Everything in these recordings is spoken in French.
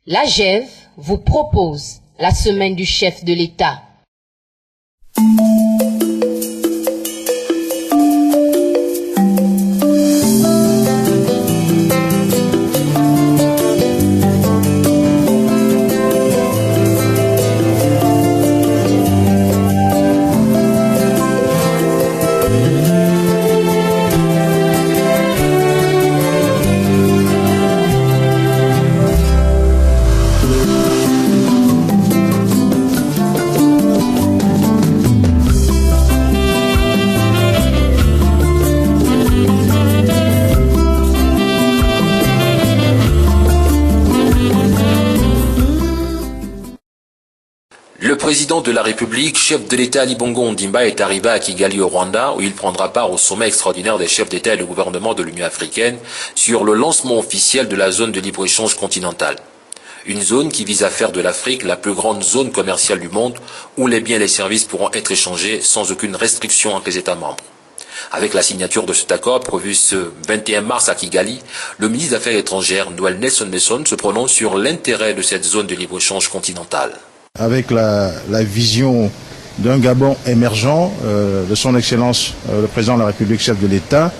La GEV vous propose la semaine du chef de l'État. Le président de la République, chef de l'État Ali Bongo Ondimba, est arrivé à Kigali au Rwanda où il prendra part au sommet extraordinaire des chefs d'État et de gouvernement de l'Union africaine sur le lancement officiel de la zone de libre-échange continentale. Une zone qui vise à faire de l'Afrique la plus grande zone commerciale du monde où les biens et les services pourront être échangés sans aucune restriction entre les États membres. Avec la signature de cet accord prévu ce 21 mars à Kigali, le ministre des Affaires étrangères, Noël Nelson Nelson, se prononce sur l'intérêt de cette zone de libre-échange continentale. Avec la vision d'un Gabon émergent, de son Excellence le Président de la République, chef de l'État,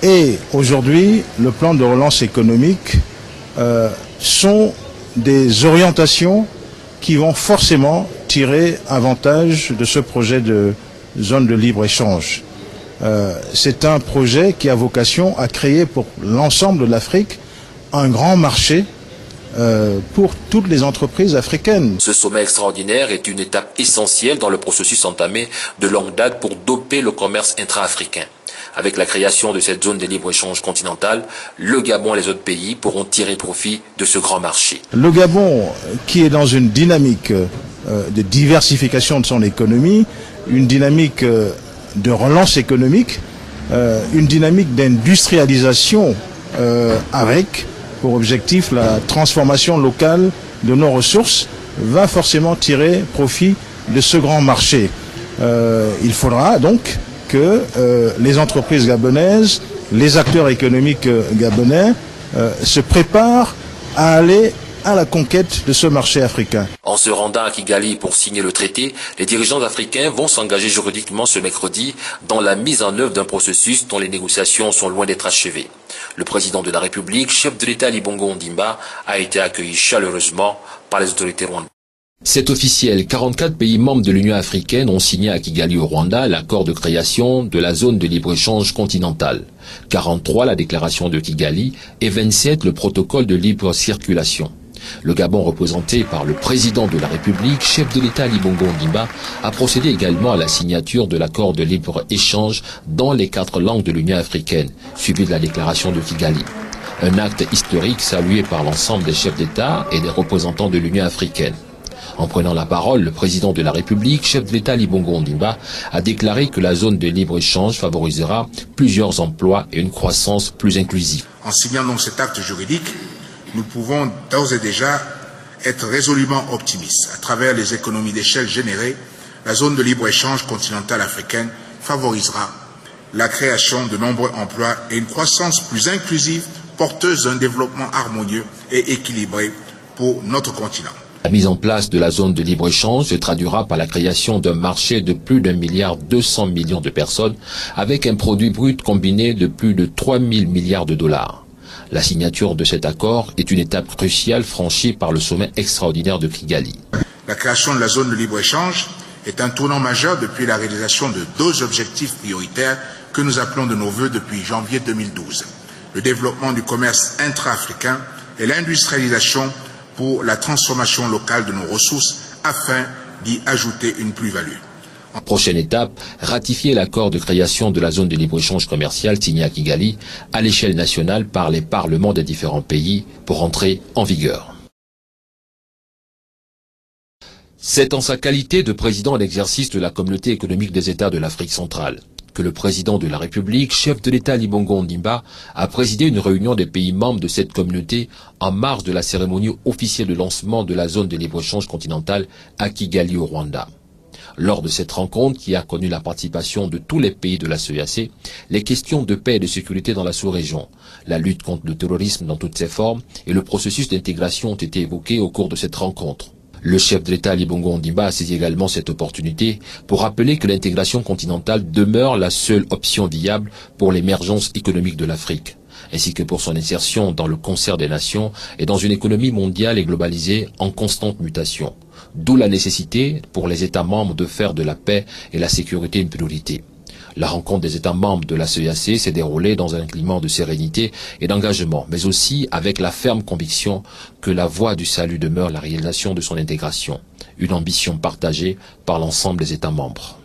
et aujourd'hui le plan de relance économique sont des orientations qui vont forcément tirer avantage de ce projet de zone de libre-échange. C'est un projet qui a vocation à créer pour l'ensemble de l'Afrique un grand marché pour toutes les entreprises africaines. Ce sommet extraordinaire est une étape essentielle dans le processus entamé de longue date pour doper le commerce intra-africain. Avec la création de cette zone de libre-échange continentale, le Gabon et les autres pays pourront tirer profit de ce grand marché. Le Gabon, qui est dans une dynamique de diversification de son économie, une dynamique de relance économique, une dynamique d'industrialisation avec pour objectif la transformation locale de nos ressources, va forcément tirer profit de ce grand marché. Il faudra donc que les entreprises gabonaises, les acteurs économiques gabonais se préparent à aller à la conquête de ce marché africain. En se rendant à Kigali pour signer le traité, les dirigeants africains vont s'engager juridiquement ce mercredi dans la mise en œuvre d'un processus dont les négociations sont loin d'être achevées. Le président de la République, chef de l'État Ali Bongo Ondimba, a été accueilli chaleureusement par les autorités rwandaises. C'est officiel, 44 pays membres de l'Union africaine ont signé à Kigali au Rwanda l'accord de création de la zone de libre-échange continentale. 43 la déclaration de Kigali et 27 le protocole de libre circulation. Le Gabon, représenté par le président de la République, chef de l'État Ali Bongo Ondimba, a procédé également à la signature de l'accord de libre-échange dans les 4 langues de l'Union africaine, suivi de la déclaration de Kigali. Un acte historique salué par l'ensemble des chefs d'État et des représentants de l'Union africaine. En prenant la parole, le président de la République, chef de l'État Ali Bongo Ondimba, a déclaré que la zone de libre-échange favorisera plusieurs emplois et une croissance plus inclusive. En signant donc cet acte juridique, nous pouvons d'ores et déjà être résolument optimistes. À travers les économies d'échelle générées, la zone de libre-échange continentale africaine favorisera la création de nombreux emplois et une croissance plus inclusive, porteuse d'un développement harmonieux et équilibré pour notre continent. La mise en place de la zone de libre-échange se traduira par la création d'un marché de plus d'1,2 milliard de personnes avec un produit brut combiné de plus de 3 000 milliards de dollars. La signature de cet accord est une étape cruciale franchie par le sommet extraordinaire de Kigali. La création de la zone de libre-échange est un tournant majeur depuis la réalisation de 2 objectifs prioritaires que nous appelons de nos vœux depuis janvier 2012. Le développement du commerce intra-africain et l'industrialisation pour la transformation locale de nos ressources afin d'y ajouter une plus-value. Prochaine étape, ratifier l'accord de création de la zone de libre-échange commercial signé à Kigali à l'échelle nationale par les parlements des différents pays pour entrer en vigueur. C'est en sa qualité de président en exercice de la Communauté économique des États de l'Afrique centrale que le président de la République, chef de l'État Ali Bongo Ondimba, a présidé une réunion des pays membres de cette communauté en marge de la cérémonie officielle de lancement de la zone de libre-échange continentale à Kigali au Rwanda. Lors de cette rencontre, qui a connu la participation de tous les pays de la CEEAC, les questions de paix et de sécurité dans la sous-région, la lutte contre le terrorisme dans toutes ses formes et le processus d'intégration ont été évoqués au cours de cette rencontre. Le chef de l'État Ali Bongo Ondimba a saisi également cette opportunité pour rappeler que l'intégration continentale demeure la seule option viable pour l'émergence économique de l'Afrique, ainsi que pour son insertion dans le concert des nations et dans une économie mondiale et globalisée en constante mutation. D'où la nécessité pour les États membres de faire de la paix et la sécurité une priorité. La rencontre des États membres de la CEEAC s'est déroulée dans un climat de sérénité et d'engagement, mais aussi avec la ferme conviction que la voie du salut demeure la réalisation de son intégration, une ambition partagée par l'ensemble des États membres.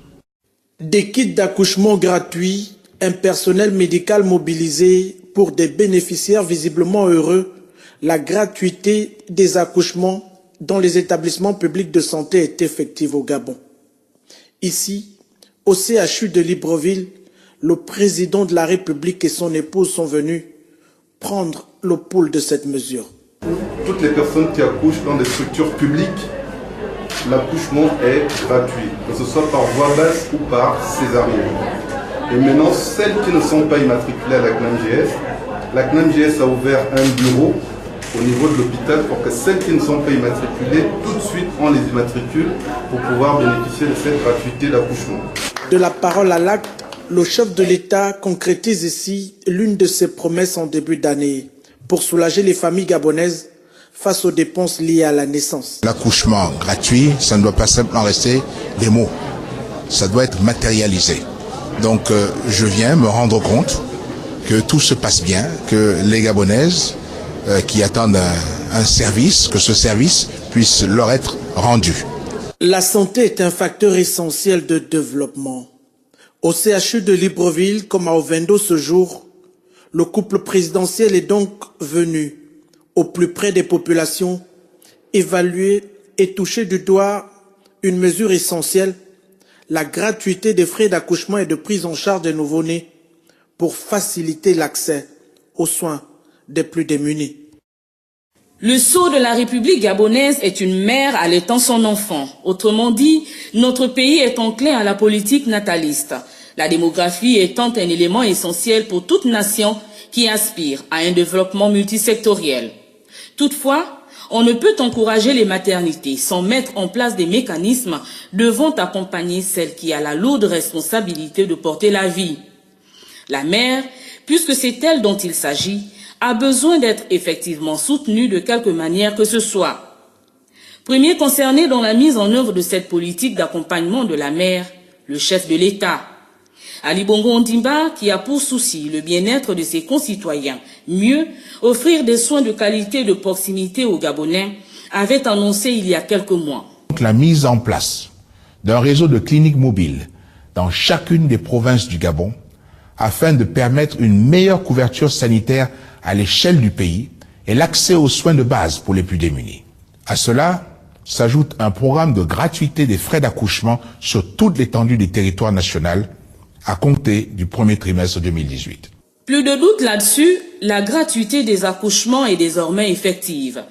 Des kits d'accouchement gratuits, un personnel médical mobilisé pour des bénéficiaires visiblement heureux, la gratuité des accouchements dans les établissements publics de santé est effective au Gabon. Ici, au CHU de Libreville, le président de la République et son épouse sont venus prendre le pouls de cette mesure. Toutes les personnes qui accouchent dans des structures publiques, l'accouchement est gratuit, que ce soit par voie basse ou par césarienne. Et maintenant, celles qui ne sont pas immatriculées à la CNAMGS, la CNAMGS a ouvert un bureau au niveau de l'hôpital pour que celles qui ne sont pas immatriculées, tout de suite on les immatricule pour pouvoir bénéficier de cette gratuité d'accouchement. De la parole à l'acte, le chef de l'État concrétise ici l'une de ses promesses en début d'année pour soulager les familles gabonaises face aux dépenses liées à la naissance. L'accouchement gratuit, ça ne doit pas simplement rester des mots, ça doit être matérialisé. Donc je viens me rendre compte que tout se passe bien, que les Gabonaises qui attendent un service, que ce service puisse leur être rendu. La santé est un facteur essentiel de développement. Au CHU de Libreville, comme à Ovendo ce jour, le couple présidentiel est donc venu au plus près des populations, évaluer et toucher du doigt une mesure essentielle, la gratuité des frais d'accouchement et de prise en charge des nouveau-nés pour faciliter l'accès aux soins des plus démunis. Le sceau de la République gabonaise est une mère allaitant son enfant. Autrement dit, notre pays est enclin à la politique nataliste, la démographie étant un élément essentiel pour toute nation qui aspire à un développement multisectoriel. Toutefois, on ne peut encourager les maternités sans mettre en place des mécanismes devant accompagner celle qui a la lourde responsabilité de porter la vie. La mère, puisque c'est elle dont il s'agit, a besoin d'être effectivement soutenue de quelque manière que ce soit. Premier concerné dans la mise en œuvre de cette politique d'accompagnement de la mère, le chef de l'État. Ali Bongo Ondimba, qui a pour souci le bien-être de ses concitoyens, mieux offrir des soins de qualité et de proximité aux Gabonais, avait annoncé il y a quelques mois. La mise en place d'un réseau de cliniques mobiles dans chacune des provinces du Gabon afin de permettre une meilleure couverture sanitaire à l'échelle du pays et l'accès aux soins de base pour les plus démunis. À cela s'ajoute un programme de gratuité des frais d'accouchement sur toute l'étendue du territoire national à compter du premier trimestre 2018. Plus de doute là-dessus, la gratuité des accouchements est désormais effective.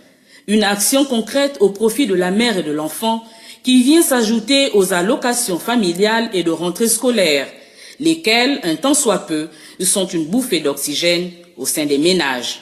Une action concrète au profit de la mère et de l'enfant qui vient s'ajouter aux allocations familiales et de rentrée scolaire, lesquelles, un tant soit peu, sont une bouffée d'oxygène au sein des ménages.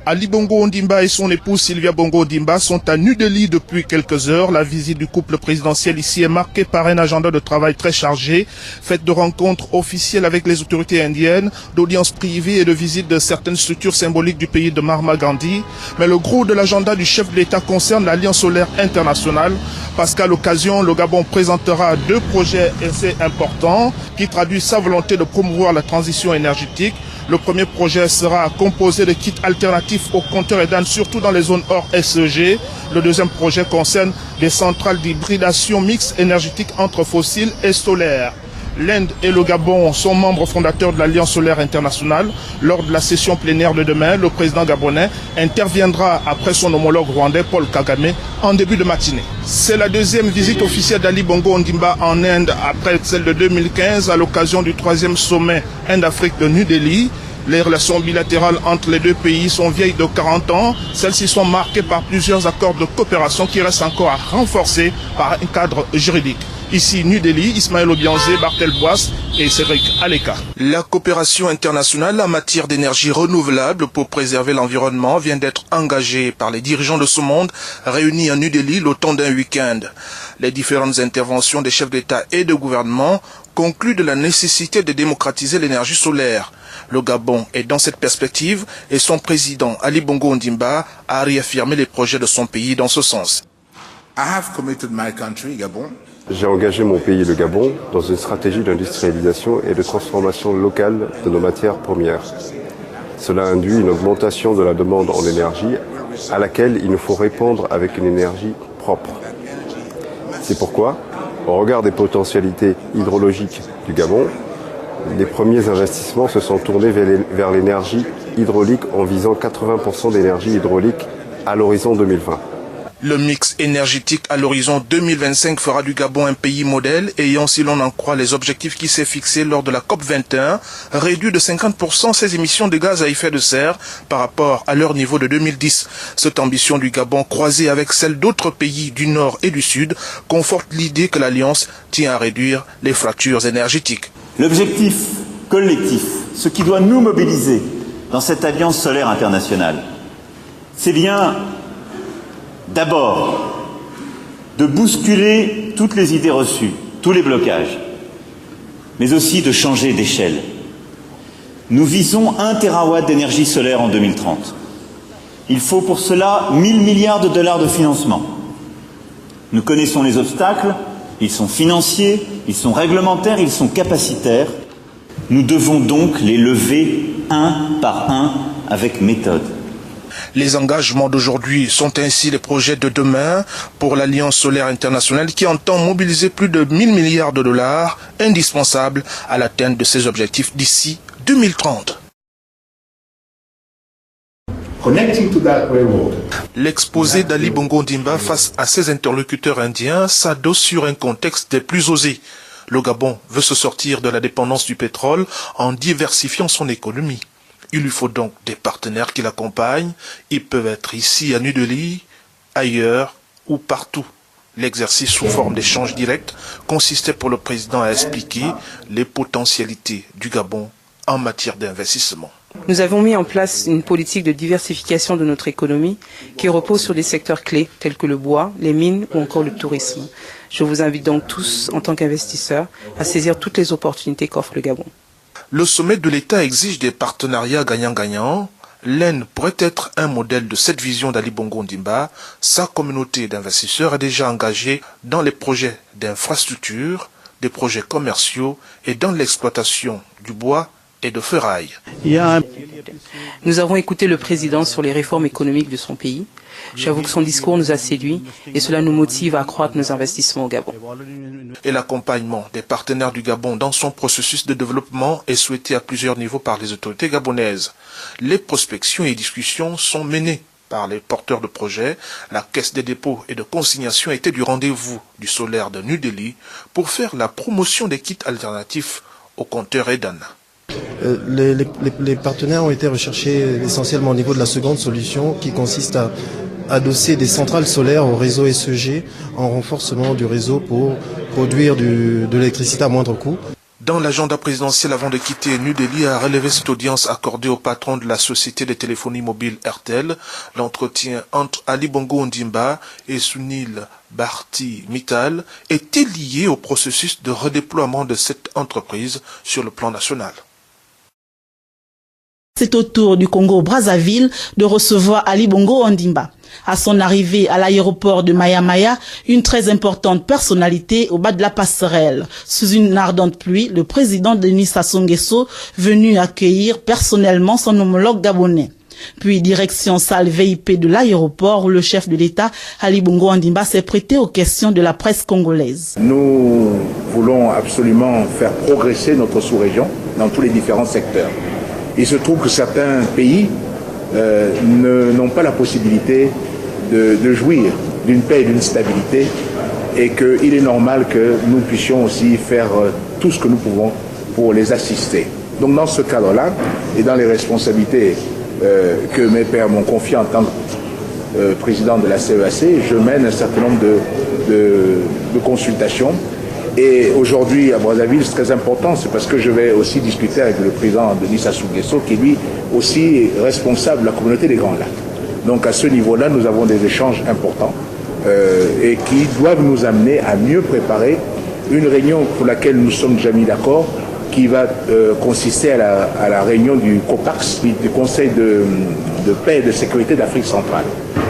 Ali Bongo Ondimba et son épouse Sylvia Bongo Ondimba sont à New Delhi depuis quelques heures. La visite du couple présidentiel ici est marquée par un agenda de travail très chargé, fait de rencontres officielles avec les autorités indiennes, d'audiences privées et de visites de certaines structures symboliques du pays de Mahatma Gandhi. Mais le gros de l'agenda du chef de l'État concerne l'Alliance solaire internationale, parce qu'à l'occasion, le Gabon présentera 2 projets assez importants qui traduisent sa volonté de promouvoir la transition énergétique. Le premier projet sera composé de kits alternatifs aux compteurs EDAN, surtout dans les zones hors SEG. Le deuxième projet concerne des centrales d'hybridation mixte énergétique entre fossiles et solaires. L'Inde et le Gabon sont membres fondateurs de l'Alliance solaire internationale. Lors de la session plénière de demain, le président gabonais interviendra après son homologue rwandais Paul Kagame en début de matinée. C'est la deuxième visite officielle d'Ali Bongo Ondimba en Inde après celle de 2015 à l'occasion du 3e sommet Inde-Afrique de New Delhi. Les relations bilatérales entre les deux pays sont vieilles de 40 ans. Celles-ci sont marquées par plusieurs accords de coopération qui restent encore à renforcer par un cadre juridique. Ici, New Delhi, Ismaël Obianzé, Bartel Boisse et Cédric Aleka. La coopération internationale en matière d'énergie renouvelable pour préserver l'environnement vient d'être engagée par les dirigeants de ce monde réunis à New Delhi le temps d'un week-end. Les différentes interventions des chefs d'État et de gouvernement concluent de la nécessité de démocratiser l'énergie solaire. Le Gabon est dans cette perspective et son président Ali Bongo Ondimba a réaffirmé les projets de son pays dans ce sens. I have committed my country, Gabon. J'ai engagé mon pays, le Gabon, dans une stratégie d'industrialisation et de transformation locale de nos matières premières. Cela induit une augmentation de la demande en énergie à laquelle il nous faut répondre avec une énergie propre. C'est pourquoi, au regard des potentialités hydrologiques du Gabon, les premiers investissements se sont tournés vers l'énergie hydraulique en visant 80% d'énergie hydraulique à l'horizon 2020. Le mix énergétique à l'horizon 2025 fera du Gabon un pays modèle ayant, si l'on en croit les objectifs qui s'est fixés lors de la COP21, réduit de 50% ses émissions de gaz à effet de serre par rapport à leur niveau de 2010. Cette ambition du Gabon, croisée avec celle d'autres pays du Nord et du Sud, conforte l'idée que l'Alliance tient à réduire les fractures énergétiques. L'objectif collectif, ce qui doit nous mobiliser dans cette alliance solaire internationale, c'est bien d'abord de bousculer toutes les idées reçues, tous les blocages, mais aussi de changer d'échelle. Nous visons 1 terawatt d'énergie solaire en 2030. Il faut pour cela 1 000 milliards de dollars de financement. Nous connaissons les obstacles, ils sont financiers, ils sont réglementaires, ils sont capacitaires. Nous devons donc les lever un par un avec méthode. Les engagements d'aujourd'hui sont ainsi les projets de demain pour l'Alliance solaire internationale qui entend mobiliser plus de 1 000 milliards de dollars indispensables à l'atteinte de ses objectifs d'ici 2030. L'exposé d'Ali Bongo Ondimba face à ses interlocuteurs indiens s'adosse sur un contexte des plus osés. Le Gabon veut se sortir de la dépendance du pétrole en diversifiant son économie. Il lui faut donc des partenaires qui l'accompagnent. Ils peuvent être ici à New Delhi, ailleurs ou partout. L'exercice sous forme d'échange direct consistait pour le président à expliquer les potentialités du Gabon en matière d'investissement. Nous avons mis en place une politique de diversification de notre économie qui repose sur des secteurs clés tels que le bois, les mines ou encore le tourisme. Je vous invite donc tous, en tant qu'investisseurs, à saisir toutes les opportunités qu'offre le Gabon. Le sommet de l'État exige des partenariats gagnant-gagnant. L'Inde pourrait être un modèle de cette vision d'Ali Bongo Ondimba. Sa communauté d'investisseurs est déjà engagée dans les projets d'infrastructure, des projets commerciaux et dans l'exploitation du bois et de ferraille. Nous avons écouté le président sur les réformes économiques de son pays. J'avoue que son discours nous a séduits et cela nous motive à accroître nos investissements au Gabon. Et l'accompagnement des partenaires du Gabon dans son processus de développement est souhaité à plusieurs niveaux par les autorités gabonaises. Les prospections et discussions sont menées par les porteurs de projets. La Caisse des dépôts et de consignation était du rendez-vous du solaire de New Delhi pour faire la promotion des kits alternatifs aux compteurs Edan. Les partenaires ont été recherchés essentiellement au niveau de la seconde solution qui consiste à adosser des centrales solaires au réseau SEG en renforcement du réseau pour produire de l'électricité à moindre coût. Dans l'agenda présidentiel avant de quitter New Delhi a relevé cette audience accordée au patron de la société de téléphonie mobile Airtel. L'entretien entre Ali Bongo Ondimba et Sunil Bharti Mittal était lié au processus de redéploiement de cette entreprise sur le plan national. C'est au tour du Congo-Brazzaville de recevoir Ali Bongo Ondimba. À son arrivée à l'aéroport de Maya-Maya, une très importante personnalité au bas de la passerelle. Sous une ardente pluie, le président Denis Sassou Nguesso venu accueillir personnellement son homologue gabonais. Puis direction salle VIP de l'aéroport où le chef de l'État, Ali Bongo Ondimba, s'est prêté aux questions de la presse congolaise. Nous voulons absolument faire progresser notre sous-région dans tous les différents secteurs. Il se trouve que certains pays n'ont pas la possibilité de jouir d'une paix et d'une stabilité et qu'il est normal que nous puissions aussi faire tout ce que nous pouvons pour les assister. Donc dans ce cadre-là, et dans les responsabilités que mes pairs m'ont confiées en tant que président de la CEAC, je mène un certain nombre de consultations. Et aujourd'hui à Brazzaville, c'est très important, c'est parce que je vais aussi discuter avec le président Denis Sassou Nguesso, qui lui aussi est responsable de la communauté des Grands Lacs. Donc à ce niveau-là, nous avons des échanges importants et qui doivent nous amener à mieux préparer une réunion pour laquelle nous sommes déjà mis d'accord, qui va consister à la réunion du COPAX, du Conseil de paix et de sécurité d'Afrique centrale.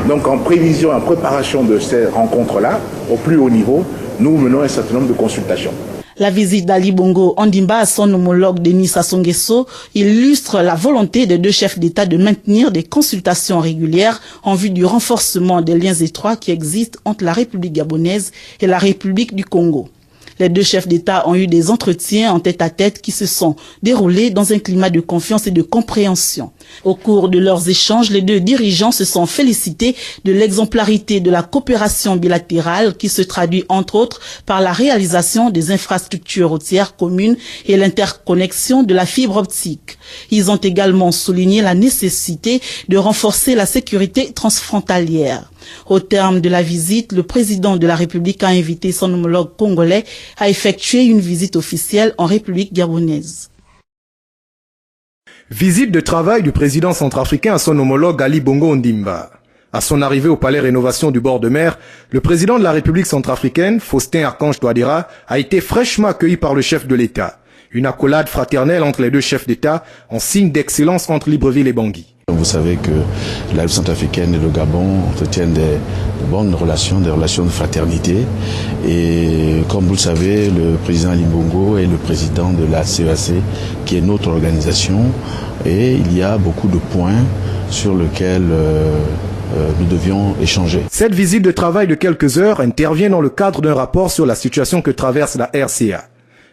Donc en prévision, en préparation de ces rencontres-là, au plus haut niveau, nous menons un certain nombre de consultations. La visite d'Ali Bongo Ondimba à son homologue Denis Sassou Nguesso illustre la volonté des deux chefs d'État de maintenir des consultations régulières en vue du renforcement des liens étroits qui existent entre la République gabonaise et la République du Congo. Les deux chefs d'État ont eu des entretiens en tête-à-tête qui se sont déroulés dans un climat de confiance et de compréhension. Au cours de leurs échanges, les deux dirigeants se sont félicités de l'exemplarité de la coopération bilatérale qui se traduit entre autres par la réalisation des infrastructures routières communes et l'interconnexion de la fibre optique. Ils ont également souligné la nécessité de renforcer la sécurité transfrontalière. Au terme de la visite, le président de la République a invité son homologue congolais à effectuer une visite officielle en République gabonaise. Visite de travail du président centrafricain à son homologue Ali Bongo Ondimba. À son arrivée au palais Rénovation du bord de mer, le président de la République centrafricaine, Faustin Archange Touadéra, a été fraîchement accueilli par le chef de l'État. Une accolade fraternelle entre les deux chefs d'État en signe d'excellence entre Libreville et Bangui. Vous savez que la République centrafricaine et le Gabon entretiennent des bonnes relations, des relations de fraternité. Et comme vous le savez, le président Ali Bongo est le président de la CEAC, qui est notre organisation. Et il y a beaucoup de points sur lesquels nous devions échanger. Cette visite de travail de quelques heures intervient dans le cadre d'un rapport sur la situation que traverse la RCA.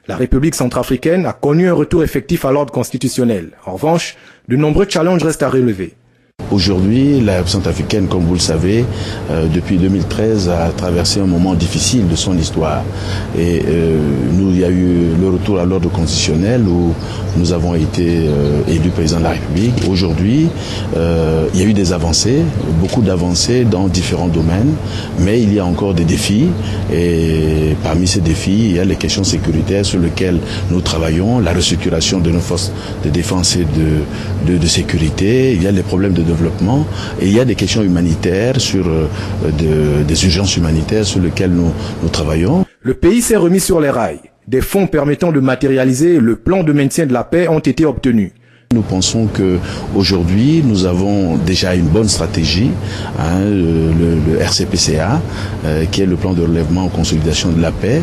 La République centrafricaine a connu un retour effectif à l'ordre constitutionnel. En revanche, de nombreux challenges restent à relever. Aujourd'hui, la République centrafricaine, comme vous le savez, depuis 2013, a traversé un moment difficile de son histoire. Et il y a eu le retour à l'ordre constitutionnel où nous avons été élus président de la République. Aujourd'hui, il y a eu des avancées, beaucoup d'avancées dans différents domaines, mais il y a encore des défis. Et parmi ces défis, il y a les questions sécuritaires sur lesquelles nous travaillons, la restructuration de nos forces de défense et de sécurité, il y a les problèmes de développement et il y a des questions humanitaires sur des urgences humanitaires sur lesquelles nous travaillons. Le pays s'est remis sur les rails. Des fonds permettant de matérialiser le plan de maintien de la paix ont été obtenus. Nous pensons que aujourd'hui nous avons déjà une bonne stratégie, le RCPCA, qui est le plan de relèvement et consolidation de la paix.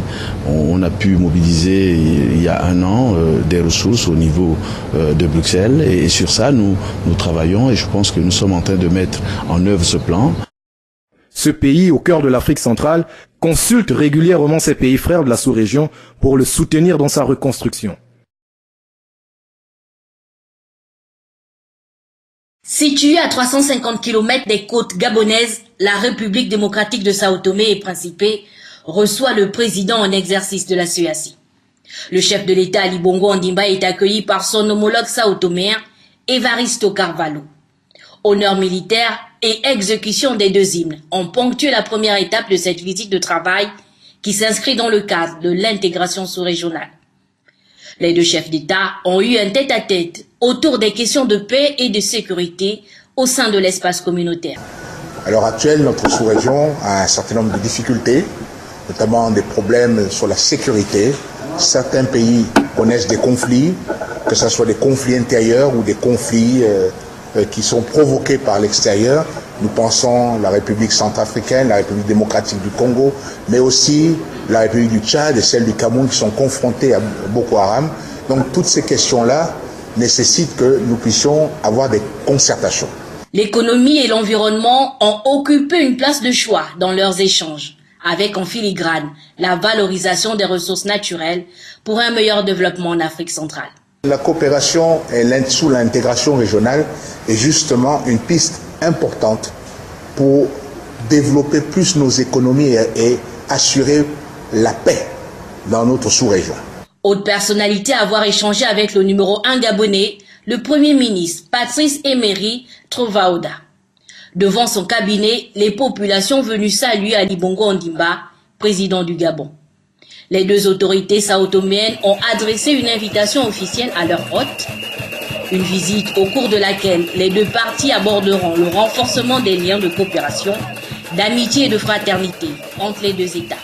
On a pu mobiliser il y a un an des ressources au niveau de Bruxelles et sur ça nous travaillons et je pense que nous sommes en train de mettre en œuvre ce plan. Ce pays, au cœur de l'Afrique centrale, consulte régulièrement ses pays frères de la sous-région pour le soutenir dans sa reconstruction. Située à 350 km des côtes gabonaises, la République démocratique de Sao Tomé et Principe reçoit le président en exercice de la CEAC. Le chef de l'État Ali Bongo Ondimba est accueilli par son homologue sao-toméen Evaristo Carvalho. Honneurs militaires et exécution des deux hymnes ont ponctué la première étape de cette visite de travail qui s'inscrit dans le cadre de l'intégration sous-régionale. Les deux chefs d'État ont eu un tête-à-tête autour des questions de paix et de sécurité au sein de l'espace communautaire. À l'heure actuelle, notre sous-région a un certain nombre de difficultés, notamment des problèmes sur la sécurité. Certains pays connaissent des conflits, que ce soit des conflits intérieurs ou des conflits qui sont provoqués par l'extérieur. Nous pensons la République centrafricaine, la République démocratique du Congo, mais aussi la République du Tchad et celle du Cameroun qui sont confrontées à Boko Haram. Donc toutes ces questions-là nécessitent que nous puissions avoir des concertations. L'économie et l'environnement ont occupé une place de choix dans leurs échanges, avec en filigrane la valorisation des ressources naturelles pour un meilleur développement en Afrique centrale. La coopération sous l'intégration régionale est justement une piste importante pour développer plus nos économies et assurer la paix dans notre sous-région. Autre personnalité à avoir échangé avec le numéro 1 gabonais, le Premier ministre Patrice Emery Trovaoda. Devant son cabinet, les populations venues saluer Ali Bongo Ondimba, président du Gabon. Les deux autorités sao-toméennes ont adressé une invitation officielle à leur hôte. Une visite au cours de laquelle les deux parties aborderont le renforcement des liens de coopération, d'amitié et de fraternité entre les deux États.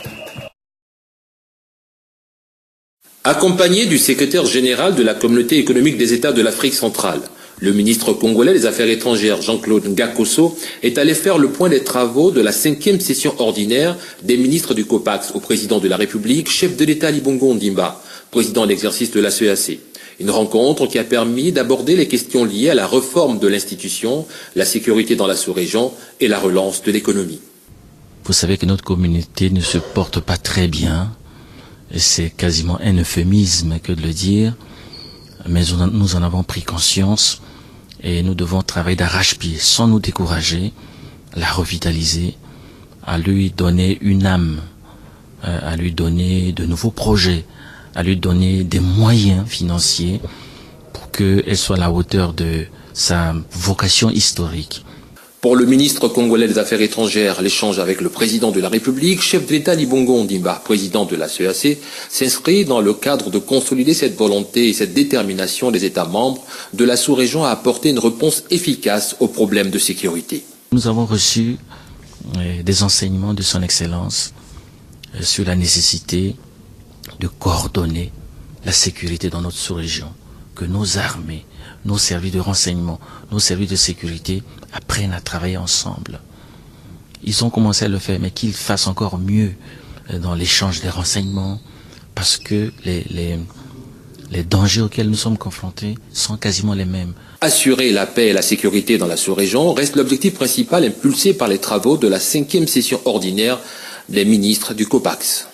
Accompagné du secrétaire général de la Communauté économique des États de l'Afrique centrale, le ministre congolais des Affaires étrangères Jean-Claude Ngakoso est allé faire le point des travaux de la 5e session ordinaire des ministres du COPAX au président de la République, chef de l'État Ali Bongo Ondimba, président d'exercice de la CEAC. Une rencontre qui a permis d'aborder les questions liées à la réforme de l'institution, la sécurité dans la sous-région et la relance de l'économie. Vous savez que notre communauté ne se porte pas très bien, et c'est quasiment un euphémisme que de le dire, mais nous en avons pris conscience et nous devons travailler d'arrache-pied sans nous décourager, la revitaliser, à lui donner une âme, à lui donner de nouveaux projets, à lui donner des moyens financiers pour qu'elle soit à la hauteur de sa vocation historique. Pour le ministre congolais des Affaires étrangères, l'échange avec le président de la République, chef de l'État Ali Bongo Ondimba, président de la CEAC, s'inscrit dans le cadre de consolider cette volonté et cette détermination des États membres de la sous-région à apporter une réponse efficace aux problèmes de sécurité. Nous avons reçu des enseignements de son Excellence sur la nécessité de coordonner la sécurité dans notre sous-région, que nos armées, nos services de renseignement, nos services de sécurité apprennent à travailler ensemble. Ils ont commencé à le faire, mais qu'ils fassent encore mieux dans l'échange des renseignements, parce que les dangers auxquels nous sommes confrontés sont quasiment les mêmes. Assurer la paix et la sécurité dans la sous-région reste l'objectif principal impulsé par les travaux de la 5e session ordinaire des ministres du COPAX.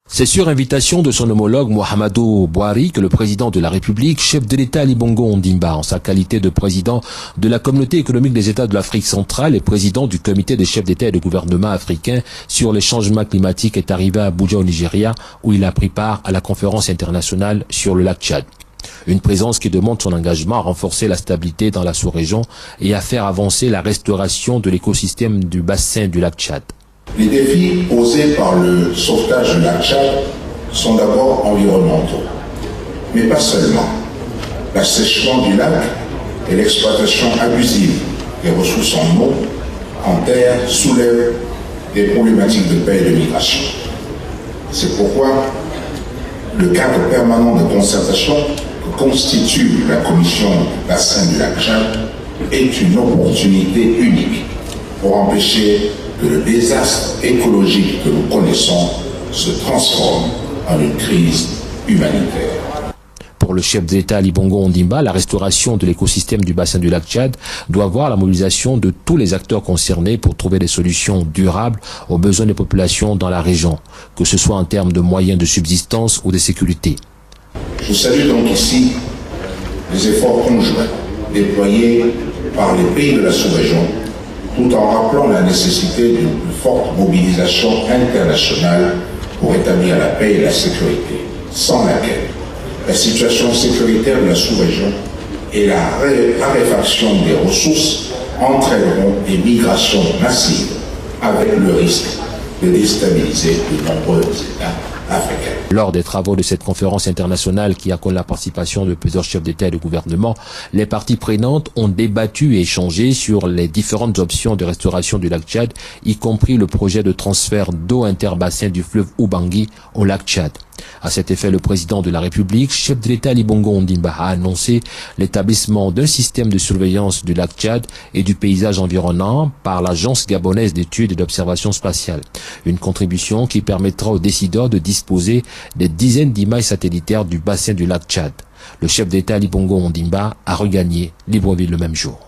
C'est sur invitation de son homologue Mohamedou Bouhari que le président de la République, chef de l'État Ali Bongo Ondimba, en sa qualité de président de la Communauté économique des États de l'Afrique centrale et président du comité des chefs d'État et de gouvernement africains sur les changements climatiques, est arrivé à Abuja au Nigeria, où il a pris part à la conférence internationale sur le lac Tchad. Une présence qui demande son engagement à renforcer la stabilité dans la sous-région et à faire avancer la restauration de l'écosystème du bassin du lac Tchad. Les défis posés par le sauvetage du lac Tchad sont d'abord environnementaux, mais pas seulement. L'assèchement du lac et l'exploitation abusive des ressources en eau, en terre, soulèvent des problématiques de paix et de migration. C'est pourquoi le cadre permanent de concertation que constitue la commission bassin du lac Tchad est une opportunité unique pour empêcher que le désastre écologique que nous connaissons se transforme en une crise humanitaire. Pour le chef de l'État Ali Bongo Ondimba, la restauration de l'écosystème du bassin du lac Tchad doit voir la mobilisation de tous les acteurs concernés pour trouver des solutions durables aux besoins des populations dans la région, que ce soit en termes de moyens de subsistance ou de sécurité. Je salue donc ici les efforts conjoints déployés par les pays de la sous-région, tout en rappelant la nécessité d'une plus forte mobilisation internationale pour établir la paix et la sécurité, sans laquelle la situation sécuritaire de la sous-région et la raréfaction des ressources entraîneront des migrations massives avec le risque de déstabiliser de nombreux États africains. Lors des travaux de cette conférence internationale qui accueille la participation de plusieurs chefs d'État et de gouvernement, les parties prenantes ont débattu et échangé sur les différentes options de restauration du lac Tchad, y compris le projet de transfert d'eau interbassin du fleuve Ubangui au lac Tchad. À cet effet, le président de la République, chef de l'État Ali Bongo Ondimba, a annoncé l'établissement d'un système de surveillance du lac Tchad et du paysage environnant par l'Agence gabonaise d'études et d'observation spatiale. Une contribution qui permettra aux décideurs de disposer des dizaines d'images satellitaires du bassin du lac Tchad. Le chef d'État Ali Bongo Ondimba a regagné Libreville le même jour.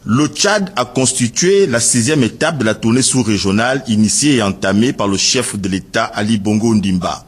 Le Tchad a constitué la 6e étape de la tournée sous-régionale initiée et entamée par le chef de l'État Ali Bongo Ondimba.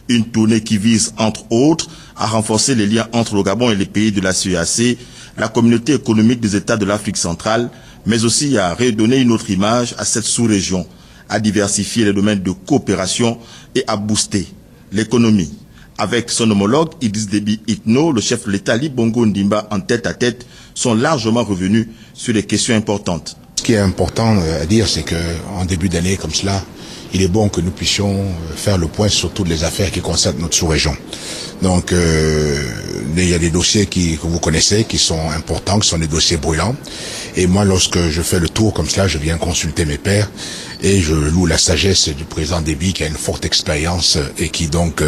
Une tournée qui vise, entre autres, à renforcer les liens entre le Gabon et les pays de la CEAC, la communauté économique des États de l'Afrique centrale, mais aussi à redonner une autre image à cette sous-région, à diversifier les domaines de coopération et à booster l'économie. Avec son homologue Idriss Déby Itno, le chef de l'État Ali Bongo Ondimba en tête à tête sont largement revenus sur des questions importantes. Ce qui est important à dire, c'est qu'en début d'année comme cela, il est bon que nous puissions faire le point sur toutes les affaires qui concernent notre sous-région. Donc, il y a des dossiers que vous connaissez, qui sont importants, qui sont des dossiers brûlants. Et moi, lorsque je fais le tour comme cela, je viens consulter mes pairs et je loue la sagesse du président Déby, qui a une forte expérience et qui donc,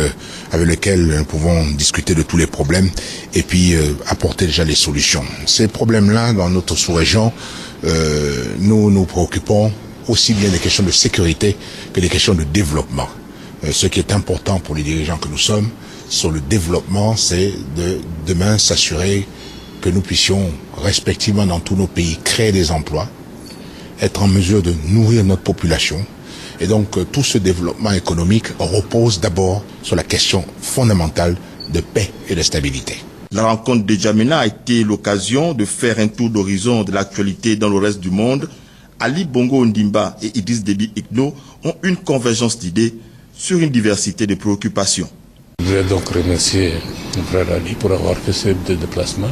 avec lequel nous pouvons discuter de tous les problèmes et puis apporter déjà les solutions. Ces problèmes-là, dans notre sous-région, nous nous préoccupons aussi bien des questions de sécurité que des questions de développement. Ce qui est important pour les dirigeants que nous sommes, sur le développement, c'est de demain s'assurer que nous puissions respectivement dans tous nos pays créer des emplois, être en mesure de nourrir notre population. Et donc tout ce développement économique repose d'abord sur la question fondamentale de paix et de stabilité. La rencontre de N'Djamena a été l'occasion de faire un tour d'horizon de l'actualité dans le reste du monde. Ali Bongo Ondimba et Idriss Déby Itno ont une convergence d'idées sur une diversité de préoccupations. Je voudrais donc remercier mon frère Ali pour avoir fait ce déplacement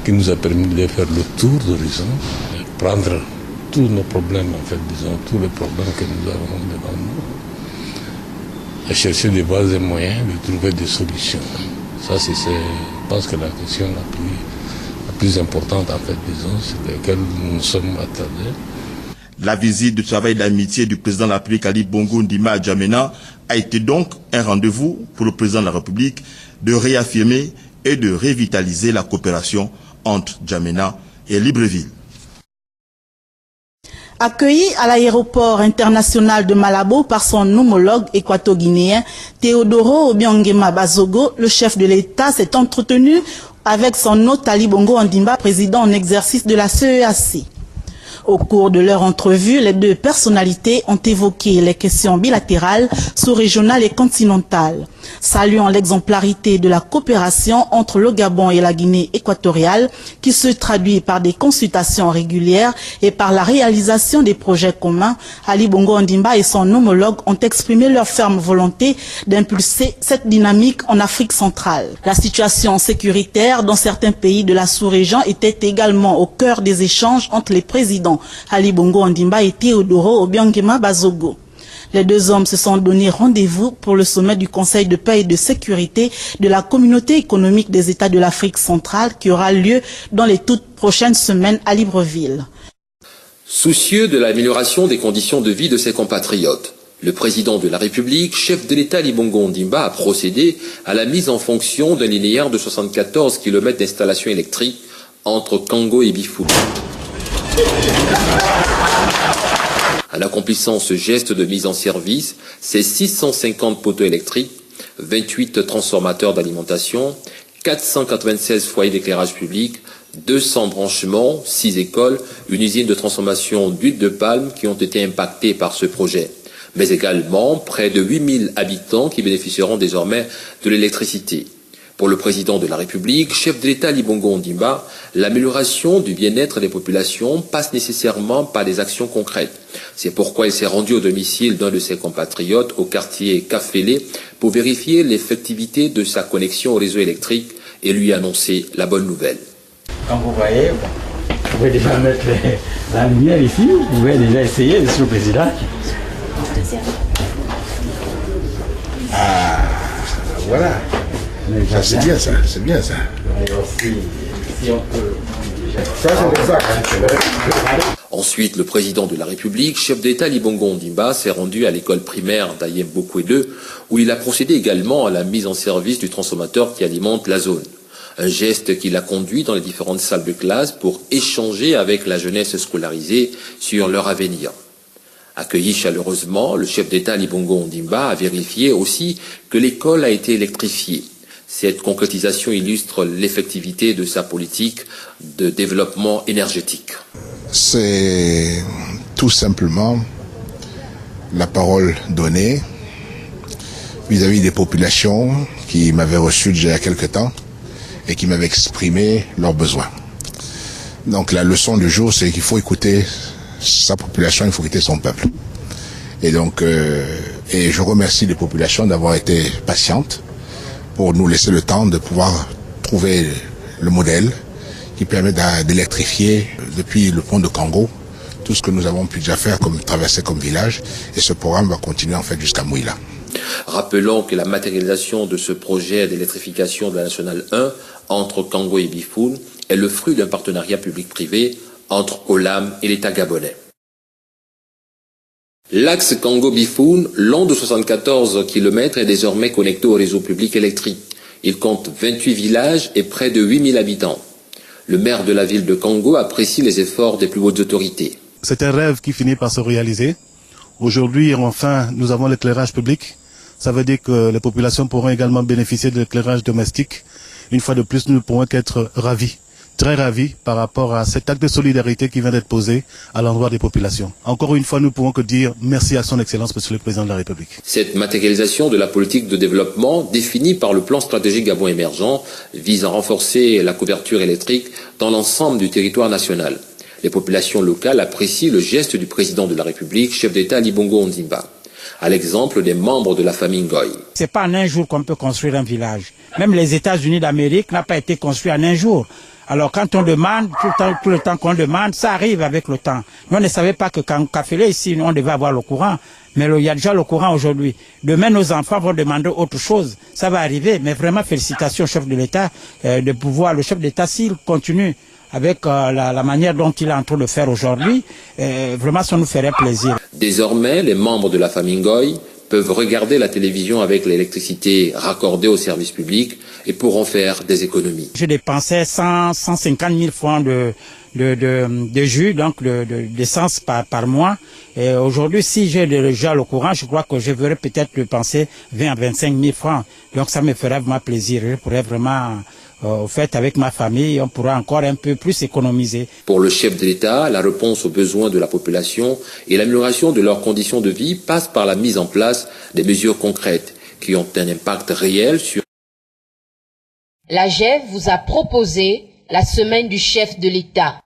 qui nous a permis de faire le tour d'horizon, de prendre tous nos problèmes, en fait, disons, tous les problèmes que nous avons devant nous, et chercher des voies et moyens de trouver des solutions. Ça, c'est, je pense que la question la plus importante, en fait, disons, sur laquelle nous nous sommes attardés. La visite de travail d'amitié du président de la République Ali Bongo Ondimba à N'Djamena a été donc un rendez-vous pour le président de la République de réaffirmer et de revitaliser la coopération entre N'Djamena et Libreville. Accueilli à l'aéroport international de Malabo par son homologue équato-guinéen Teodoro Obiangema Bazogo, le chef de l'État s'est entretenu avec son hôte Ali Bongo Ondimba, président en exercice de la CEAC. Au cours de leur entrevue, les deux personnalités ont évoqué les questions bilatérales, sous-régionales et continentales, saluant l'exemplarité de la coopération entre le Gabon et la Guinée équatoriale, qui se traduit par des consultations régulières et par la réalisation des projets communs. Ali Bongo Ondimba et son homologue ont exprimé leur ferme volonté d'impulser cette dynamique en Afrique centrale. La situation sécuritaire dans certains pays de la sous-région était également au cœur des échanges entre les présidents Ali Bongo Ondimba et Teodoro Obiangema Bazogo. Les deux hommes se sont donné rendez-vous pour le sommet du Conseil de paix et de sécurité de la Communauté économique des États de l'Afrique centrale qui aura lieu dans les toutes prochaines semaines à Libreville. Soucieux de l'amélioration des conditions de vie de ses compatriotes, le président de la République, chef de l'État Ali Bongo Ondimba, a procédé à la mise en fonction d'un linéaire de 74 km d'installation électrique entre Kango et Bifouli. En accomplissant ce geste de mise en service, c'est 650 poteaux électriques, 28 transformateurs d'alimentation, 496 foyers d'éclairage public, 200 branchements, 6 écoles, une usine de transformation d'huile de palme qui ont été impactés par ce projet, mais également près de 8000 habitants qui bénéficieront désormais de l'électricité. Pour le président de la République, chef de l'État Ali Bongo Ondimba, l'amélioration du bien-être des populations passe nécessairement par des actions concrètes. C'est pourquoi il s'est rendu au domicile d'un de ses compatriotes au quartier Kafélé pour vérifier l'effectivité de sa connexion au réseau électrique et lui annoncer la bonne nouvelle. Comme vous voyez, vous pouvez déjà mettre la lumière ici, vous pouvez déjà essayer, monsieur le président. Ah, voilà. Ça, c'est bien ça, c'est bien ça. Ensuite, le président de la République, chef d'État Ali Bongo Ondimba, s'est rendu à l'école primaire d'Ayem Bokwede, où il a procédé également à la mise en service du transformateur qui alimente la zone. Un geste qui l'a conduit dans les différentes salles de classe pour échanger avec la jeunesse scolarisée sur leur avenir. Accueilli chaleureusement, le chef d'État Ali Bongo Ondimba a vérifié aussi que l'école a été électrifiée. Cette concrétisation illustre l'effectivité de sa politique de développement énergétique. C'est tout simplement la parole donnée vis-à-vis des populations qui m'avaient reçu déjà il y a quelque temps et qui m'avaient exprimé leurs besoins. Donc la leçon du jour, c'est qu'il faut écouter sa population, il faut écouter son peuple. Et donc, et je remercie les populations d'avoir été patientes pour nous laisser le temps de pouvoir trouver le modèle qui permet d'électrifier depuis le pont de Kango tout ce que nous avons pu déjà faire comme traverser comme village, et ce programme va continuer en fait jusqu'à Mouila. Rappelons que la matérialisation de ce projet d'électrification de la Nationale 1 entre Kango et Bifoun est le fruit d'un partenariat public-privé entre Olam et l'État gabonais. L'axe Kango-Bifoun, long de 74 km, est désormais connecté au réseau public électrique. Il compte 28 villages et près de 8000 habitants. Le maire de la ville de Kango apprécie les efforts des plus hautes autorités. C'est un rêve qui finit par se réaliser. Aujourd'hui, enfin, nous avons l'éclairage public. Ça veut dire que les populations pourront également bénéficier de l'éclairage domestique. Une fois de plus, nous ne pourrons qu'être ravis, très ravis par rapport à cet acte de solidarité qui vient d'être posé à l'endroit des populations. Encore une fois, nous ne pouvons que dire merci à son Excellence, Monsieur le Président de la République. Cette matérialisation de la politique de développement définie par le plan stratégique Gabon émergent vise à renforcer la couverture électrique dans l'ensemble du territoire national. Les populations locales apprécient le geste du président de la République, chef d'État Ali Bongo Ondimba, à l'exemple des membres de la famille Ngoy. C'est pas en un jour qu'on peut construire un village. Même les États-Unis d'Amérique n'ont pas été construits en un jour. Alors quand on demande, tout le temps qu'on demande, ça arrive avec le temps. Nous on ne savait pas que quand Kafélé ici, on devait avoir le courant. Mais il y a déjà le courant aujourd'hui. Demain, nos enfants vont demander autre chose. Ça va arriver. Mais vraiment, félicitations au chef de l'État de pouvoir, le chef d'État, s'il continue avec la manière dont il est en train de faire aujourd'hui, vraiment ça nous ferait plaisir. Désormais, les membres de la famille Ngoy peuvent regarder la télévision avec l'électricité raccordée au service public et pourront faire des économies. Je dépensais 150 000 francs de jus, donc d'essence par mois. Et aujourd'hui, si j'ai déjà le courant, je crois que je verrais peut-être dépenser 20 à 25 000 francs. Donc ça me ferait vraiment plaisir. Je pourrais vraiment... au fait, avec ma famille, on pourra encore un peu plus économiser. Pour le chef de l'État, la réponse aux besoins de la population et l'amélioration de leurs conditions de vie passe par la mise en place des mesures concrètes qui ont un impact réel sur... La GEV vous a proposé la semaine du chef de l'État.